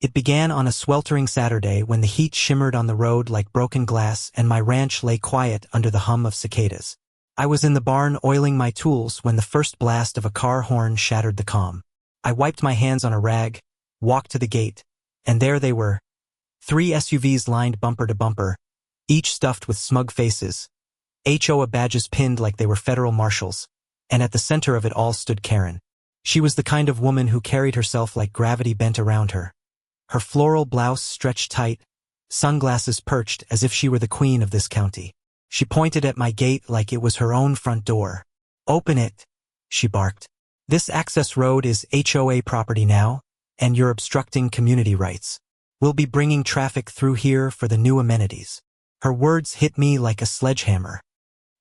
It began on a sweltering Saturday when the heat shimmered on the road like broken glass and my ranch lay quiet under the hum of cicadas. I was in the barn oiling my tools when the first blast of a car horn shattered the calm. I wiped my hands on a rag, walked to the gate, and there they were. 3 SUVs lined bumper to bumper, each stuffed with smug faces, HOA badges pinned like they were federal marshals, and at the center of it all stood Karen. She was the kind of woman who carried herself like gravity bent around her. Her floral blouse stretched tight, sunglasses perched as if she were the queen of this county. She pointed at my gate like it was her own front door. "Open it," she barked. "This access road is HOA property now, and you're obstructing community rights. We'll be bringing traffic through here for the new amenities." Her words hit me like a sledgehammer.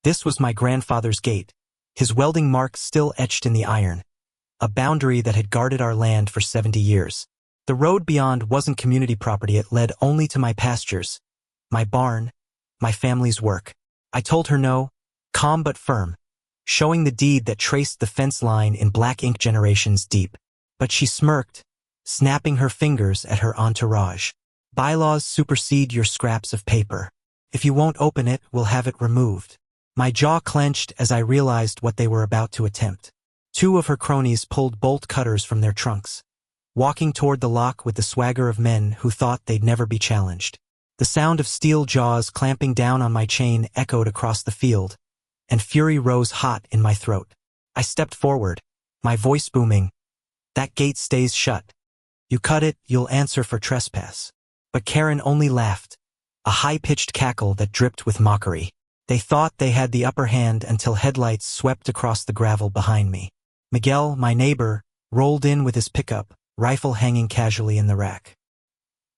This was my grandfather's gate, his welding marks still etched in the iron, a boundary that had guarded our land for 70 years. The road beyond wasn't community property, it led only to my pastures, my barn, my family's work. I told her no, calm but firm, showing the deed that traced the fence line in black ink generations deep. But she smirked, snapping her fingers at her entourage. "Bylaws supersede your scraps of paper. If you won't open it, we'll have it removed." My jaw clenched as I realized what they were about to attempt. 2 of her cronies pulled bolt cutters from their trunks, walking toward the lock with the swagger of men who thought they'd never be challenged. The sound of steel jaws clamping down on my chain echoed across the field, and fury rose hot in my throat. I stepped forward, my voice booming. "That gate stays shut. You cut it, you'll answer for trespass." But Karen only laughed, a high-pitched cackle that dripped with mockery. They thought they had the upper hand until headlights swept across the gravel behind me. Miguel, my neighbor, rolled in with his pickup, rifle hanging casually in the rack.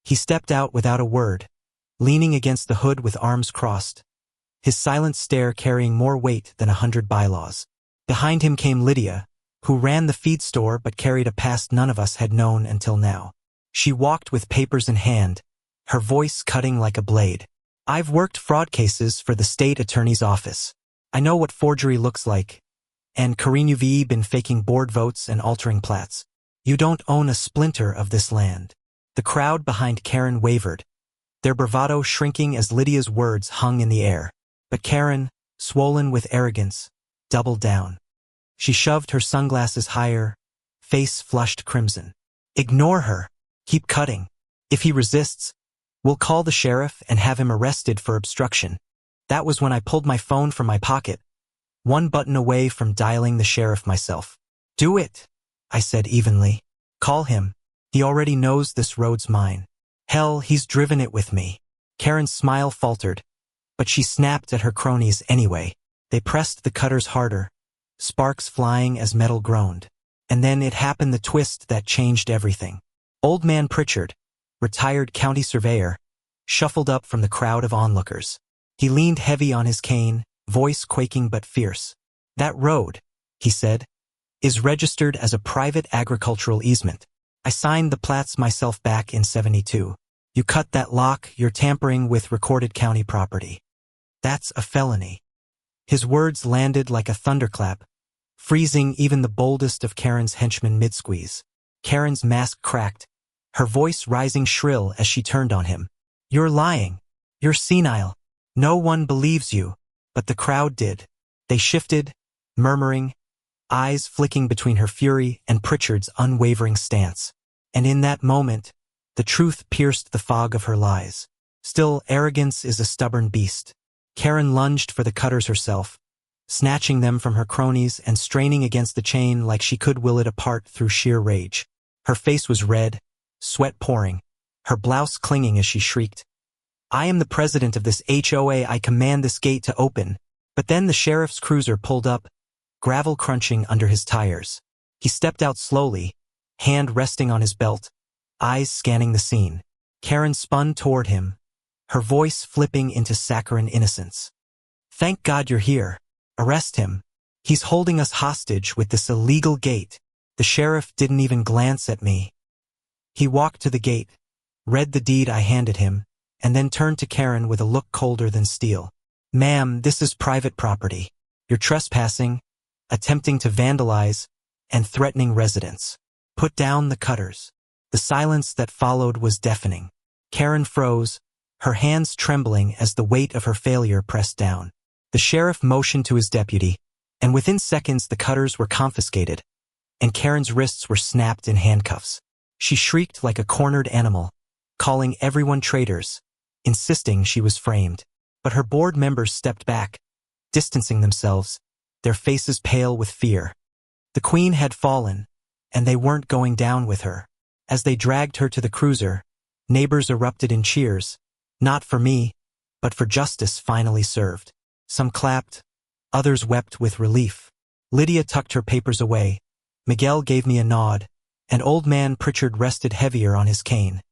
He stepped out without a word, leaning against the hood with arms crossed, his silent stare carrying more weight than 100 bylaws. Behind him came Lydia, who ran the feed store but carried a past none of us had known until now. She walked with papers in hand, her voice cutting like a blade. "I've worked fraud cases for the state attorney's office. I know what forgery looks like. And Karen, you've been faking board votes and altering plats. You don't own a splinter of this land." The crowd behind Karen wavered, their bravado shrinking as Lydia's words hung in the air. But Karen, swollen with arrogance, doubled down. She shoved her sunglasses higher, face flushed crimson. "Ignore her. Keep cutting. If he resists, we'll call the sheriff and have him arrested for obstruction." That was when I pulled my phone from my pocket, one button away from dialing the sheriff myself. "Do it," I said evenly. "Call him. He already knows this road's mine. Hell, he's driven it with me." Karen's smile faltered, but she snapped at her cronies anyway. They pressed the cutters harder, sparks flying as metal groaned. And then it happened, the twist that changed everything. Old Man Pritchard, retired county surveyor, shuffled up from the crowd of onlookers. He leaned heavy on his cane, voice quaking but fierce. "That road," he said, "is registered as a private agricultural easement. I signed the plats myself back in '72. You cut that lock, you're tampering with recorded county property. That's a felony." His words landed like a thunderclap, freezing even the boldest of Karen's henchmen mid-squeeze. Karen's mask cracked, her voice rising shrill as she turned on him. "You're lying. You're senile. No one believes you." But the crowd did. They shifted, murmuring, eyes flicking between her fury and Pritchard's unwavering stance. And in that moment, the truth pierced the fog of her lies. Still, arrogance is a stubborn beast. Karen lunged for the cutters herself, snatching them from her cronies and straining against the chain like she could will it apart through sheer rage. Her face was red, sweat pouring, her blouse clinging as she shrieked, "I am the president of this HOA. I command this gate to open." But then the sheriff's cruiser pulled up, gravel crunching under his tires. He stepped out slowly, hand resting on his belt, eyes scanning the scene. Karen spun toward him, her voice flipping into saccharine innocence. "Thank God you're here. Arrest him. He's holding us hostage with this illegal gate." The sheriff didn't even glance at me. He walked to the gate, read the deed I handed him, and then turned to Karen with a look colder than steel. "Ma'am, this is private property. You're trespassing, attempting to vandalize, and threatening residents. Put down the cutters." The silence that followed was deafening. Karen froze, her hands trembling as the weight of her failure pressed down. The sheriff motioned to his deputy, and within seconds the cutters were confiscated, and Karen's wrists were snapped in handcuffs. She shrieked like a cornered animal, calling everyone traitors, insisting she was framed. But her board members stepped back, distancing themselves, their faces pale with fear. The queen had fallen, and they weren't going down with her. As they dragged her to the cruiser, neighbors erupted in cheers, not for me, but for justice finally served. Some clapped, others wept with relief. Lydia tucked her papers away, Miguel gave me a nod, and old man Pritchard rested heavier on his cane,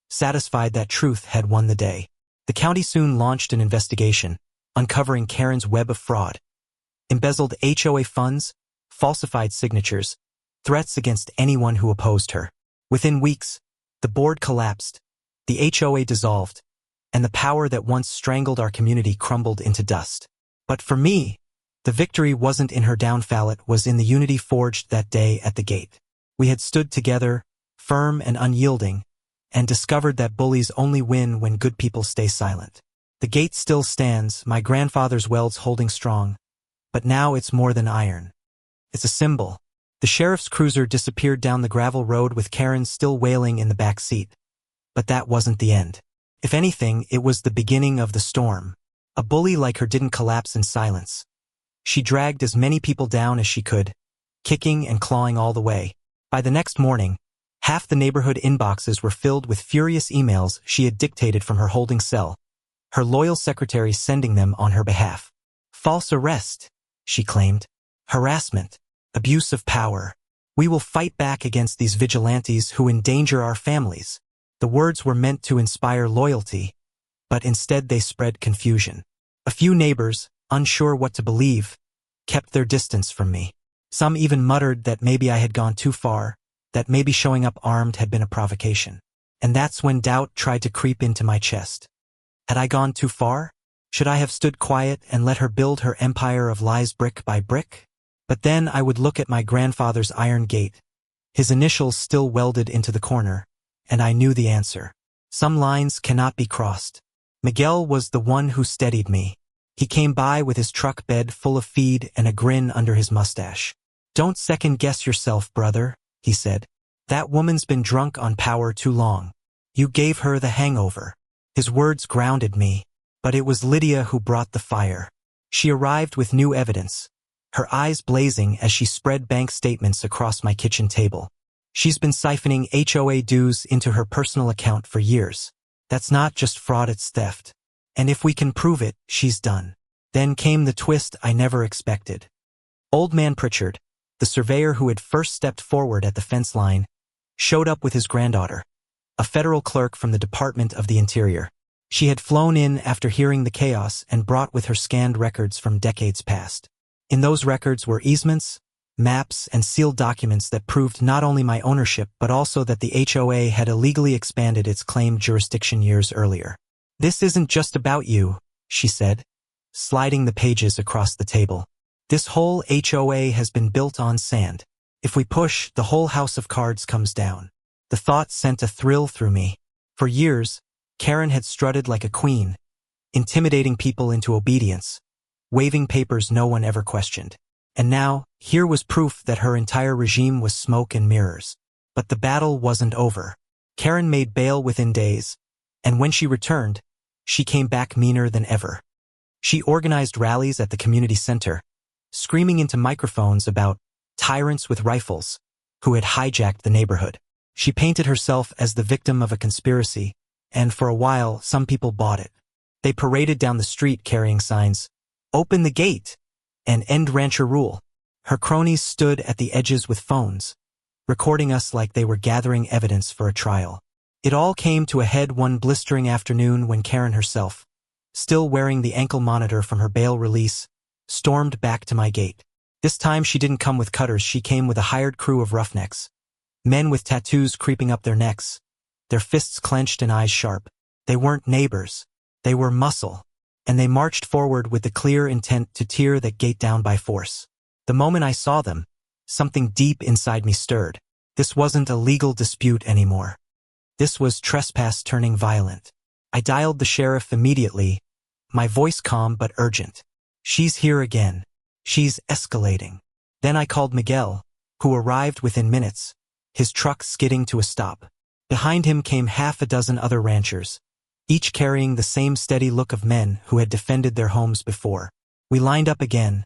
satisfied that truth had won the day. The county soon launched an investigation, uncovering Karen's web of fraud. Embezzled HOA funds, falsified signatures, threats against anyone who opposed her. Within weeks, the board collapsed, the HOA dissolved, and the power that once strangled our community crumbled into dust. But for me, the victory wasn't in her downfall, it was in the unity forged that day at the gate. We had stood together, firm and unyielding, and discovered that bullies only win when good people stay silent. The gate still stands, my grandfather's welds holding strong, but now it's more than iron. It's a symbol. The sheriff's cruiser disappeared down the gravel road with Karen still wailing in the back seat. But that wasn't the end. If anything, it was the beginning of the storm. A bully like her didn't collapse in silence. She dragged as many people down as she could, kicking and clawing all the way. By the next morning, half the neighborhood inboxes were filled with furious emails she had dictated from her holding cell, her loyal secretary sending them on her behalf. False arrest, she claimed. Harassment. Abuse of power. We will fight back against these vigilantes who endanger our families. The words were meant to inspire loyalty, but instead they spread confusion. A few neighbors, unsure what to believe, kept their distance from me. Some even muttered that maybe I had gone too far, that maybe showing up armed had been a provocation. And that's when doubt tried to creep into my chest. Had I gone too far? Should I have stood quiet and let her build her empire of lies brick by brick? But then I would look at my grandfather's iron gate, his initials still welded into the corner, and I knew the answer. Some lines cannot be crossed. Miguel was the one who steadied me. He came by with his truck bed full of feed and a grin under his mustache. Don't second-guess yourself, brother, he said. That woman's been drunk on power too long. You gave her the hangover. His words grounded me, but it was Lydia who brought the fire. She arrived with new evidence, her eyes blazing as she spread bank statements across my kitchen table. She's been siphoning HOA dues into her personal account for years. That's not just fraud, it's theft. And if we can prove it, she's done. Then came the twist I never expected. Old man Pritchard, the surveyor who had first stepped forward at the fence line, showed up with his granddaughter, a federal clerk from the Department of the Interior. She had flown in after hearing the chaos and brought with her scanned records from decades past. In those records were easements, maps, and sealed documents that proved not only my ownership but also that the HOA had illegally expanded its claimed jurisdiction years earlier. This isn't just about you, she said, sliding the pages across the table. This whole HOA has been built on sand. If we push, the whole house of cards comes down. The thought sent a thrill through me. For years, Karen had strutted like a queen, intimidating people into obedience, waving papers no one ever questioned. And now, here was proof that her entire regime was smoke and mirrors. But the battle wasn't over. Karen made bail within days, and when she returned, she came back meaner than ever. She organized rallies at the community center, screaming into microphones about tyrants with rifles who had hijacked the neighborhood. She painted herself as the victim of a conspiracy, and for a while, some people bought it. They paraded down the street carrying signs, "Open the gate," and "End rancher rule." Her cronies stood at the edges with phones, recording us like they were gathering evidence for a trial. It all came to a head one blistering afternoon when Karen herself, still wearing the ankle monitor from her bail release, stormed back to my gate. This time she didn't come with cutters, she came with a hired crew of roughnecks. Men with tattoos creeping up their necks, their fists clenched and eyes sharp. They weren't neighbors. They were muscle. And they marched forward with the clear intent to tear that gate down by force. The moment I saw them, something deep inside me stirred. This wasn't a legal dispute anymore. This was trespass turning violent. I dialed the sheriff immediately, my voice calm but urgent. She's here again. She's escalating. Then I called Miguel, who arrived within minutes, his truck skidding to a stop. Behind him came half a dozen other ranchers, each carrying the same steady look of men who had defended their homes before. We lined up again,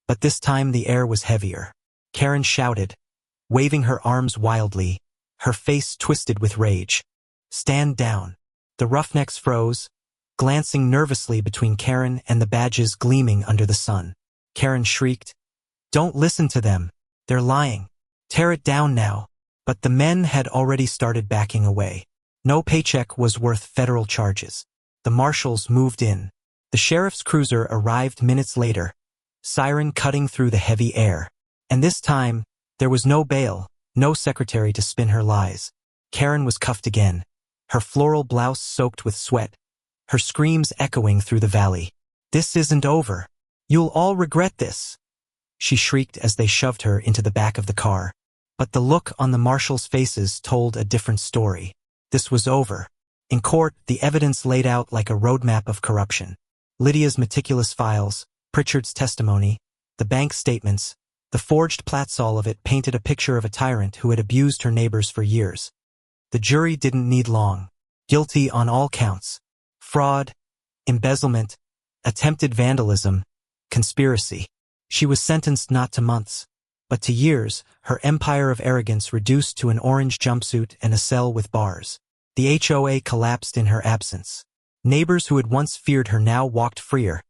but this time the air was heavier. Karen shouted, waving her arms wildly, her face twisted with rage. Stand down. The roughnecks froze, glancing nervously between Karen and the badges gleaming under the sun. Karen shrieked, don't listen to them. They're lying. Tear it down now. But the men had already started backing away. No paycheck was worth federal charges. The marshals moved in. The sheriff's cruiser arrived minutes later, siren cutting through the heavy air. And this time, there was no bail, no secretary to spin her lies. Karen was cuffed again, her floral blouse soaked with sweat, her screams echoing through the valley. This isn't over. You'll all regret this, she shrieked as they shoved her into the back of the car. But the look on the marshals' faces told a different story. This was over. In court, the evidence laid out like a roadmap of corruption. Lydia's meticulous files, Pritchard's testimony, the bank statements, the forged plats, all of it painted a picture of a tyrant who had abused her neighbors for years. The jury didn't need long. Guilty on all counts. Fraud, embezzlement, attempted vandalism, conspiracy. She was sentenced not to months, but to years, her empire of arrogance reduced to an orange jumpsuit and a cell with bars. The HOA collapsed in her absence. Neighbors who had once feared her now walked freer,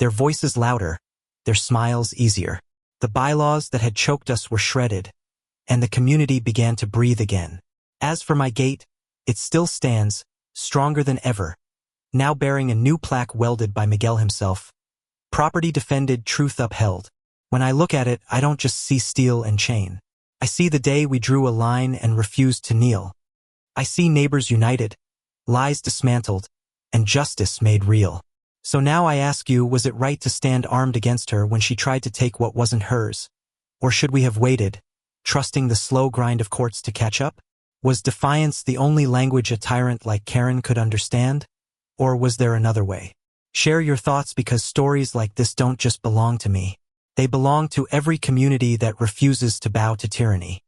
their voices louder, their smiles easier. The bylaws that had choked us were shredded, and the community began to breathe again. As for my gate, it still stands, stronger than ever, now bearing a new plaque welded by Miguel himself. Property defended, truth upheld. When I look at it, I don't just see steel and chain. I see the day we drew a line and refused to kneel. I see neighbors united, lies dismantled, and justice made real. So now I ask you, was it right to stand armed against her when she tried to take what wasn't hers? Or should we have waited, trusting the slow grind of courts to catch up? Was defiance the only language a tyrant like Karen could understand? Or was there another way? Share your thoughts, because stories like this don't just belong to me. They belong to every community that refuses to bow to tyranny.